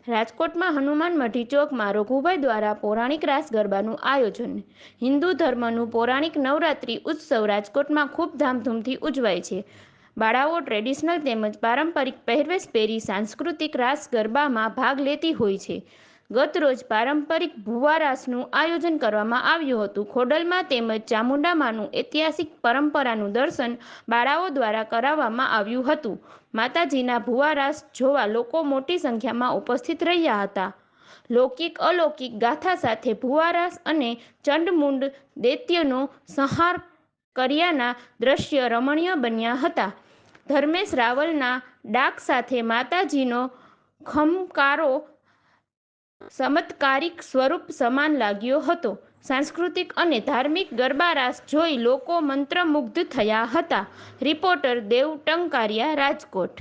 રાજકોટમાં હનુમાન મઢી ચોકમાં રઘુભાઈ દ્વારા પૌરાણિક રાસ ગરબાનું આયોજન। હિન્દુ ધર્મનું પૌરાણિક નવરાત્રિ ઉત્સવ રાજકોટમાં ખૂબ ધામધૂમથી ઉજવાય છે। બાળાઓ ટ્રેડિશનલ તેમજ પારંપરિક પહેરવેશ પહેરી સાંસ્કૃતિક રાસ ગરબામાં ભાગ લેતી હોય છે। ગત રોજ પારંપરિક ભુવા રાસનું આયોજન કરવામાં આવ્યું હતું। ખોડલમાં તેમજ ચામુંડામાનું ઐતિહાસિક પરંપરાનું દર્શન બાળાઓ દ્વારા કરાવવામાં આવ્યું હતું। માતાજીના ભુવા રાસ જોવા લોકો મોટી સંખ્યામાં ઉપસ્થિત રહ્યા હતા। લૌકિક અલૌકિક ગાથા સાથે ભુવા રાસ અને ચંડમુંડ દૈત્યનો સંહાર કર્યાના દ્રશ્ય રમણીય બન્યા હતા। ધર્મેશ રાવલના ડાક સાથે માતાજીનો ખમકારો ચમત્કારિક સ્વરૂપ સમાન લાગ્યો હતો। સાંસ્કૃતિક અને ધાર્મિક ગરબા રાસ જોઈ લોકો મંત્રમુગ્ધ થયા હતા। રિપોર્ટર દેવ ટંકારિયા, રાજકોટ।